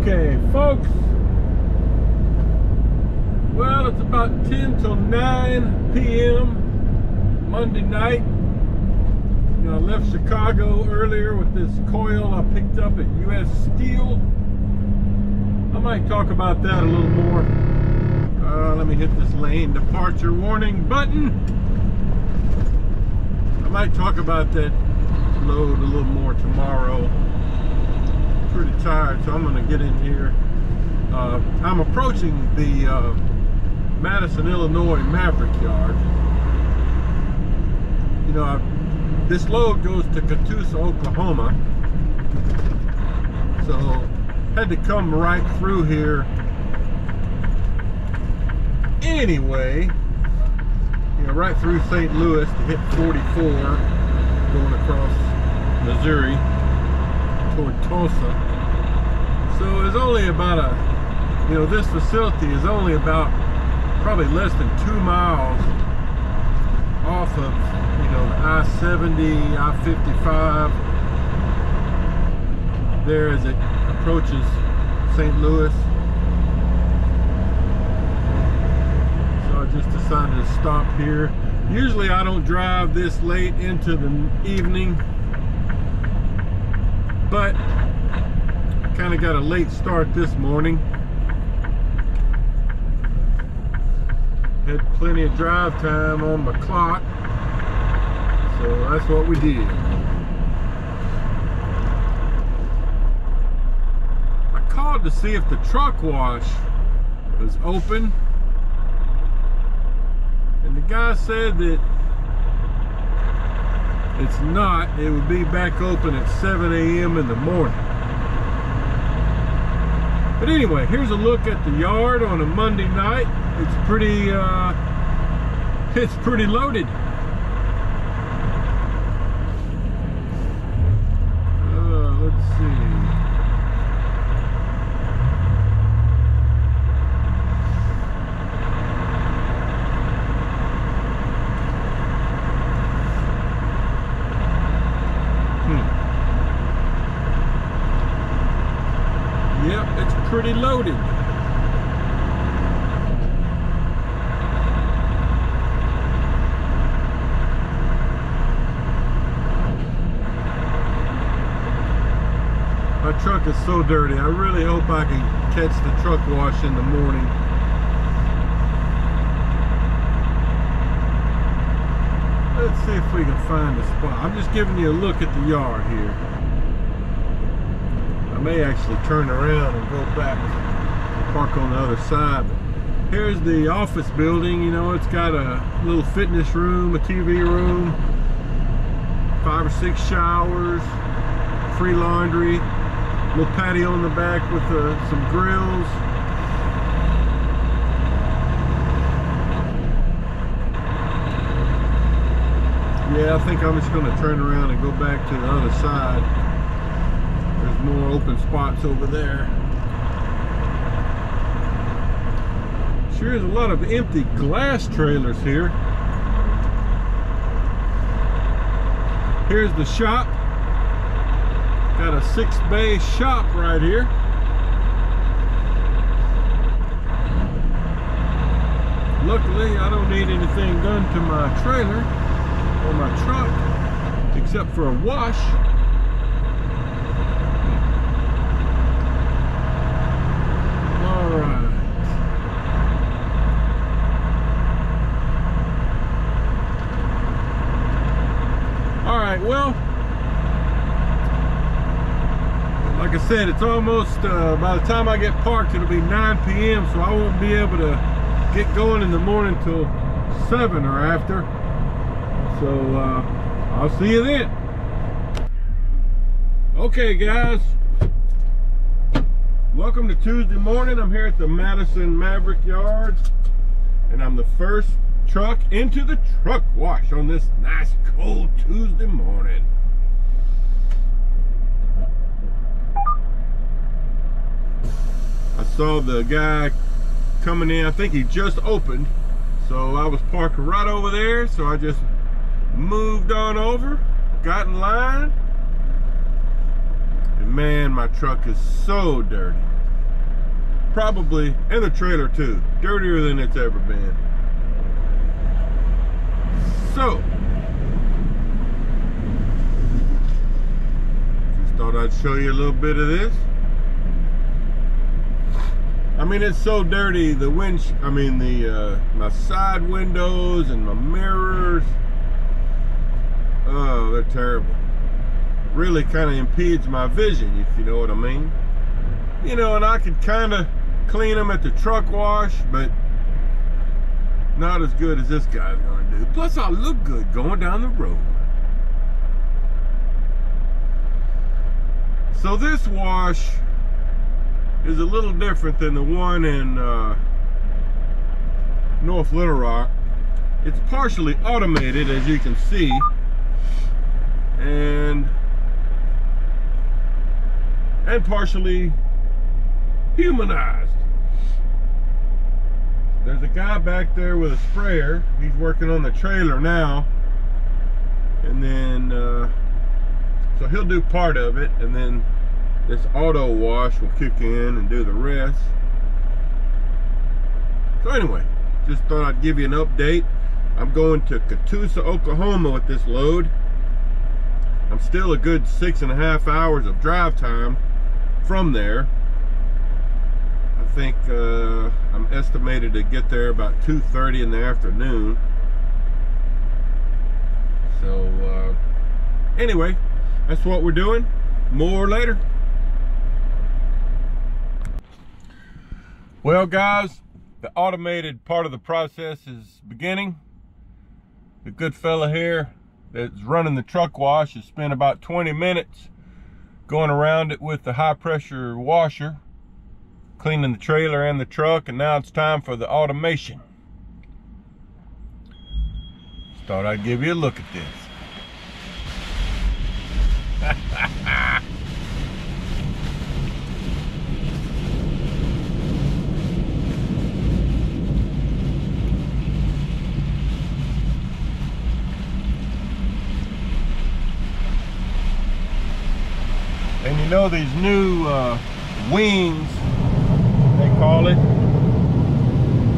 Okay, folks. Well, it's about 10 till 9 p.m. Monday night. You know, I left Chicago earlier with this coil I picked up at U.S. Steel. I might talk about that a little more. Let me hit this lane departure warning button. I might talk about that load a little more tomorrow. Pretty tired, so I'm going to get in here. I'm approaching the Madison, Illinois Maverick yard. You know, this load goes to Catoosa, Oklahoma, so had to come right through here anyway. You know, right through St. Louis to hit 44, going across Missouri toward Tulsa. So it's only about you know, this facility is only about probably less than 2 miles off of, you know, the I-70, I-55 there as it approaches St. Louis. So I just decided to stop here. Usually I don't drive this late into the evening, but I kind of got a late start this morning. Had plenty of drive time on my clock, so that's what we did. I called to see if the truck wash was open, and the guy said that it's not. It would be back open at 7 a.m. in the morning. But anyway, here's a look at the yard on a Monday night. It's pretty loaded. Let's see. Yep, it's pretty loaded. My truck is so dirty. I really hope I can catch the truck wash in the morning. Let's see if we can find a spot. I'm just giving you a look at the yard here. I may actually turn around and go back and park on the other side. But here's the office building. You know, it's got a little fitness room, a TV room, 5 or 6 showers, free laundry, little patio in the back with some grills. Yeah, I think I'm just going to turn around and go back to the other side. There's more open spots over there. Sure is a lot of empty glass trailers here. Here's the shop. Got a 6-bay shop right here. Luckily, I don't need anything done to my trailer or my truck except for a wash. All right. All right, well, like I said, it's almost, by the time I get parked, it'll be 9 p.m. so I won't be able to get going in the morning till 7 or after. So I'll see you then. Okay, guys. Welcome to Tuesday morning. I'm here at the Madison Maverick yard, and I'm the first truck into the truck wash on this nice cold Tuesday morning. I saw the guy coming in. I think he just opened, so I was parked right over there, so I just moved on over, got in line, and man, my truck is so dirty. Probably, and the trailer too, dirtier than it's ever been. So, just thought I'd show you a little bit of this. I mean, it's so dirty, the my side windows and my mirrors, oh, they're terrible. Really kind of impedes my vision, if you know what I mean. You know, and I could kind of clean them at the truck wash, but not as good as this guy's gonna do. Plus, I look good going down the road. So this wash is a little different than the one in North Little Rock. It's partially automated, as you can see, and partially humanized. There's a guy back there with a sprayer. He's working on the trailer now, and then so he'll do part of it, and then this auto wash will kick in and do the rest. So anyway, just thought I'd give you an update. I'm going to Catoosa, Oklahoma with this load. I'm still a good 6.5 hours of drive time from there. I think I'm estimated to get there about 2:30 in the afternoon. So anyway, that's what we're doing. More later. Well, guys, the automated part of the process is beginning. The good fella here that's running the truck wash has spent about 20 minutes going around it with the high pressure washer, cleaning the trailer and the truck, and now it's time for the automation. Just thought I'd give you a look at this. And you know, these new wings, they call it,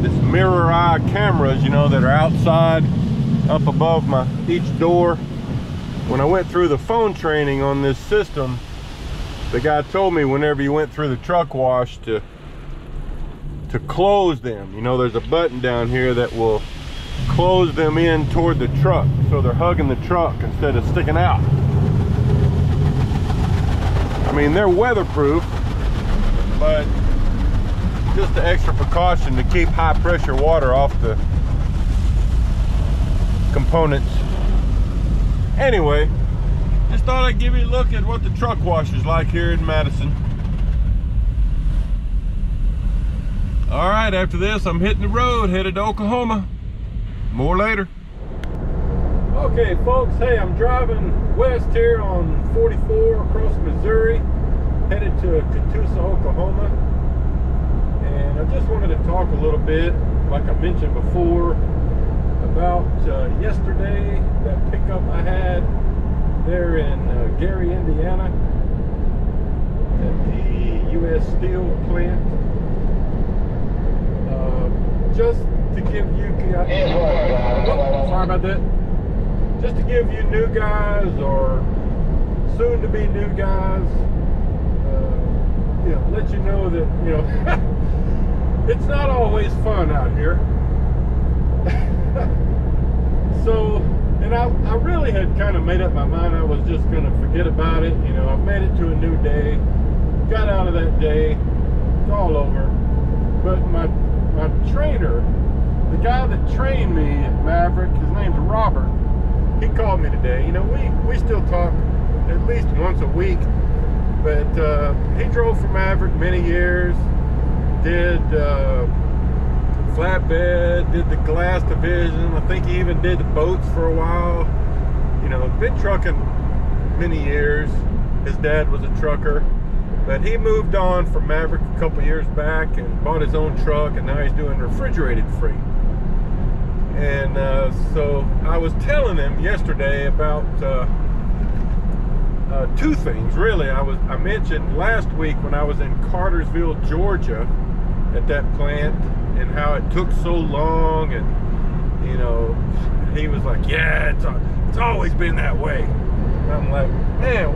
this mirror eye cameras, you know, that are outside up above each door. When I went through the phone training on this system, the guy told me whenever you went through the truck wash to close them. You know, there's a button down here that will close them in toward the truck, so they're hugging the truck instead of sticking out. I mean, they're weatherproof, but just an extra precaution to keep high pressure water off the components. Anyway, just thought I'd give you a look at what the truck wash is like here in Madison. All right, after this, I'm hitting the road, headed to Oklahoma. More later. Okay, folks, hey, I'm driving west here on 44 across Missouri, headed to Catoosa, Oklahoma. And I just wanted to talk a little bit, like I mentioned before, about yesterday, that pickup I had there in Gary, Indiana, at the U.S. Steel plant. Just to give you guys, sorry about that. Just to give you new guys, or soon to be new guys, you know, let you know that, you know, it's not always fun out here. So, and I really had kind of made up my mind I was just going to forget about it. You know, I've made it to a new day, got out of that day, it's all over. But my trainer, the guy that trained me at Maverick, his name's Robert, he called me today. You know, we still talk at least once a week, but he drove for Maverick many years, did flatbed, did the glass division. I think he even did the boats for a while. You know, been trucking many years. His dad was a trucker, but he moved on from Maverick a couple years back and bought his own truck, and now he's doing refrigerated freight. And so I was telling him yesterday about two things, really. I mentioned last week when I was in Cartersville, Georgia, at that plant and how it took so long, and you know, he was like, yeah, it's always been that way. And I'm like, man,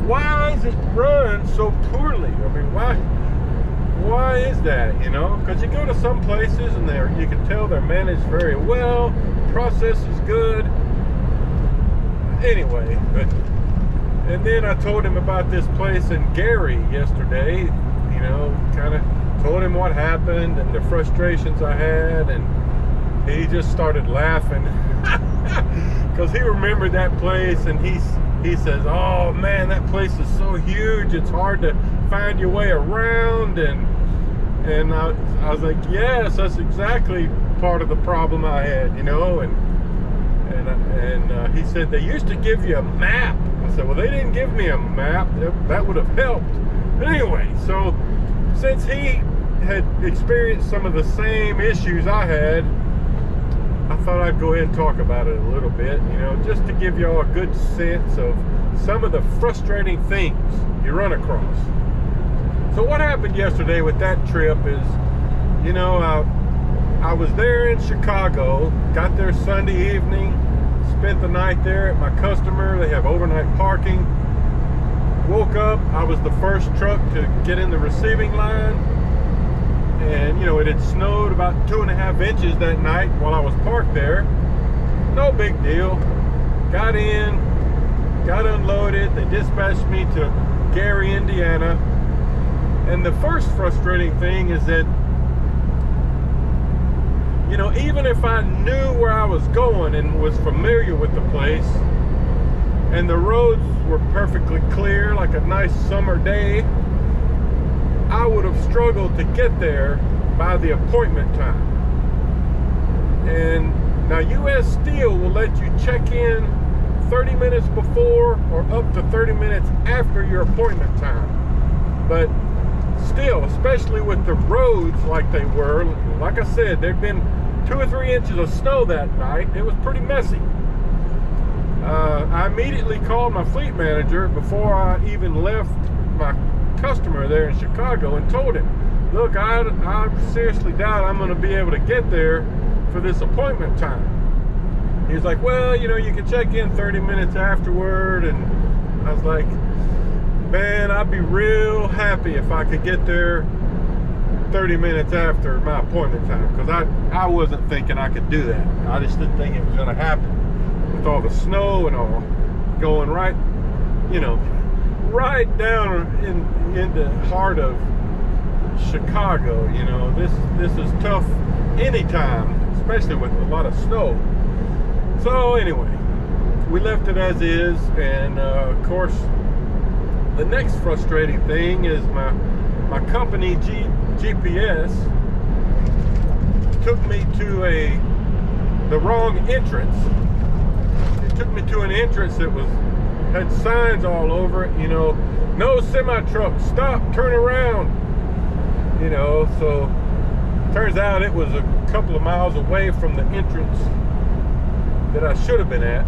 why is it run so poorly? I mean, why is that, you know? Because you go to some places and you can tell they're managed very well, process is good. Anyway, and then I told him about this place in Gary yesterday, you know, kind of told him what happened and the frustrations I had, and he just started laughing because he remembered that place, and he says, oh man, that place is so huge, it's hard to find your way around, and I was like, yes, that's exactly part of the problem I had, you know. And he said they used to give you a map. I said, well, they didn't give me a map. That would have helped. But anyway, so since he had experienced some of the same issues I had, I thought I'd go ahead and talk about it a little bit, you know, just to give y'all a good sense of some of the frustrating things you run across. So what happened yesterday with that trip is, you know, I was there in Chicago, got there Sunday evening, spent the night there at my customer. They have overnight parking. Woke up, I was the first truck to get in the receiving line. And, you know, it had snowed about 2.5 inches that night while I was parked there. No big deal. Got in, got unloaded. They dispatched me to Gary, Indiana. And the first frustrating thing is that, you know, even if I knew where I was going and was familiar with the place, and the roads were perfectly clear like a nice summer day, I would have struggled to get there by the appointment time. And now US Steel will let you check in 30 minutes before or up to 30 minutes after your appointment time. But still, especially with the roads like they were, like I said, there'd been 2 or 3 inches of snow that night. It was pretty messy. I immediately called my fleet manager before I even left my customer there in Chicago and told him, look, I seriously doubt I'm going to be able to get there for this appointment time. He's like, well, you know, you can check in 30 minutes afterward. And I was like, man, I'd be real happy if I could get there 30 minutes after my appointment time, because I wasn't thinking I could do that. I just didn't think it was going to happen with all the snow and all going right, you know, right down in the heart of Chicago. You know, this is tough anytime, especially with a lot of snow. So anyway, we left it as is, and of course, the next frustrating thing is my company GPS took me to the wrong entrance. It took me to an entrance that had signs all over it, you know, no semi-truck, stop, turn around, you know. So turns out it was a couple of miles away from the entrance that I should have been at.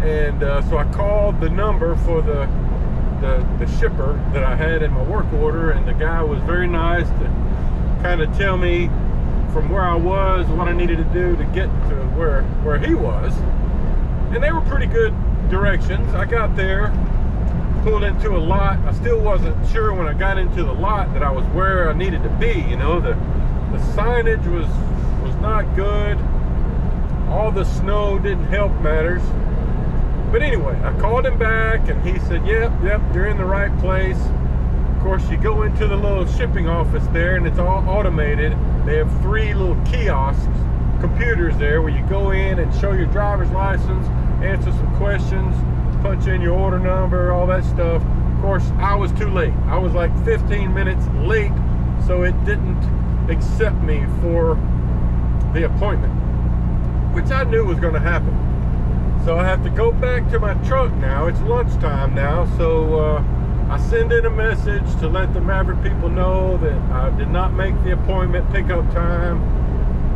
And so I called the number for the shipper that I had in my work order, and the guy was very nice to kind of tell me from where I was what I needed to do to get to where he was. And they were pretty good directions. I got there, pulled into a lot. I still wasn't sure when I got into the lot that I was where I needed to be. You know, the signage was not good. All the snow didn't help matters. But anyway, I called him back, and he said, yep, you're in the right place. Of course, you go into the little shipping office there, and it's all automated. They have 3 little kiosks, computers there, where you go in and show your driver's license, answer some questions, punch in your order number, all that stuff. Of course, I was too late. I was like 15 minutes late, so it didn't accept me for the appointment, which I knew was going to happen. So I have to go back to my truck now. It's lunchtime now, so I send in a message to let the Maverick people know that I did not make the appointment pickup time.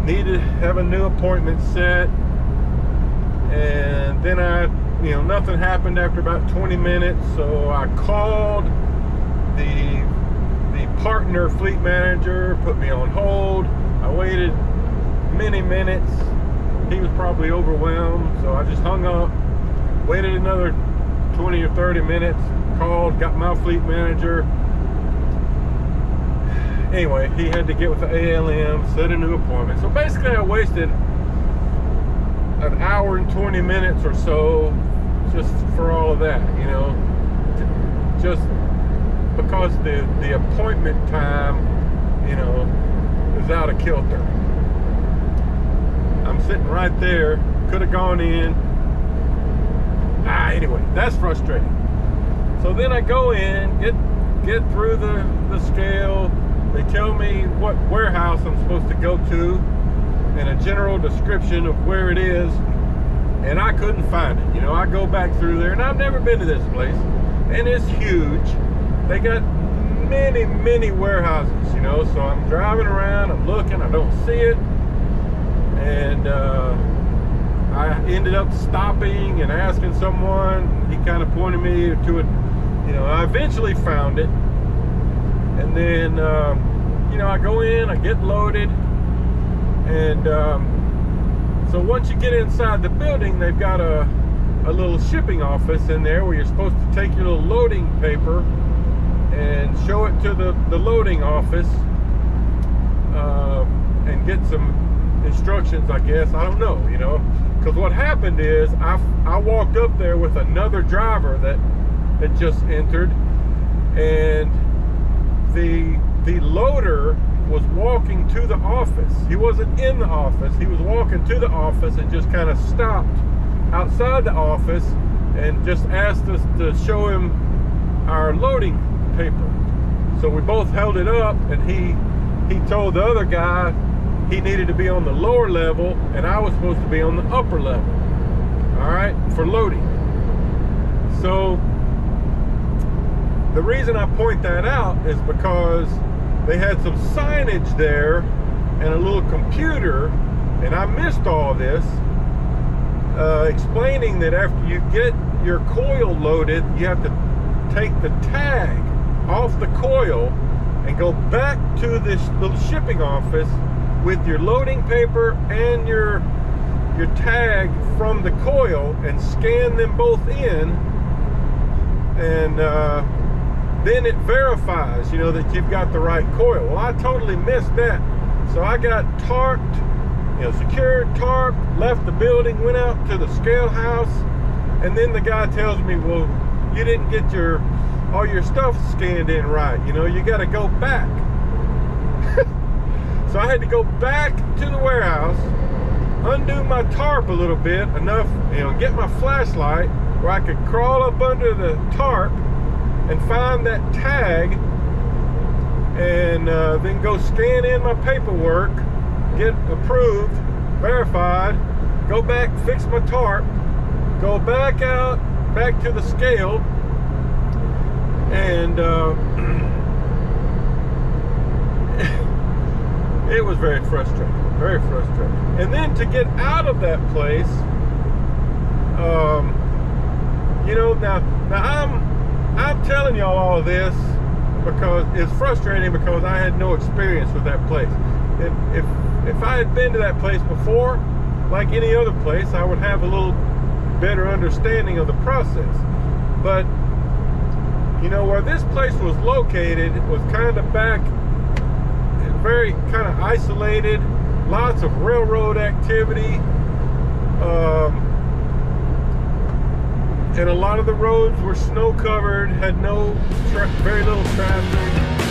Need to have a new appointment set. And then nothing happened after about 20 minutes. So I called the a partner fleet manager put me on hold. I waited many minutes. He was probably overwhelmed, so I just hung up, waited another 20 or 30 minutes, called, got my fleet manager. Anyway, he had to get with the ALM, set a new appointment. So basically I wasted an hour and 20 minutes or so just for all of that, you know, just because the appointment time, you know, is out of kilter. I'm sitting right there, could have gone in. Anyway, that's frustrating. So then I go in, get through the scale. They tell me what warehouse I'm supposed to go to and a general description of where it is, and I couldn't find it. You know, I go back through there, and I've never been to this place, and it's huge. They got many, many warehouses, you know, so I'm driving around, I'm looking, I don't see it, and I ended up stopping and asking someone. He kind of pointed me to it, you know. I eventually found it, and then you know, I go in, I get loaded, and so once you get inside the building, they've got a little shipping office in there where you're supposed to take your little loading paper and show it to the loading office and get some instructions, I guess. I don't know, you know, because what happened is I walked up there with another driver that had just entered, and the loader was walking to the office. He wasn't in the office. He was walking to the office and just kind of stopped outside the office and just asked us to show him our loading paper. So we both held it up, and he told the other guy he needed to be on the lower level and I was supposed to be on the upper level, all right, for loading. So the reason I point that out is because they had some signage there and a little computer, and I missed all this, explaining that after you get your coil loaded, you have to take the tag off the coil and go back to this little shipping office with your loading paper and your tag from the coil and scan them both in, and then it verifies, you know, that you've got the right coil. Well, I totally missed that. So I got tarped, you know, secured, tarped, left the building, went out to the scale house, and then the guy tells me, well, you didn't get all your stuff scanned in right. You know, you got to go back. So I had to go back to the warehouse, undo my tarp a little bit, enough, you know, get my flashlight where I could crawl up under the tarp and find that tag, and then go scan in my paperwork, get approved, verified, go back, fix my tarp, go back out, back to the scale, and it was very frustrating, very frustrating. And then to get out of that place, you know, now I'm telling y'all all of this because it's frustrating, because I had no experience with that place. If I had been to that place before, like any other place, I would have a little better understanding of the process. But you know, where this place was located, it was kind of back, very kind of isolated, lots of railroad activity, and a lot of the roads were snow covered, had very little traffic.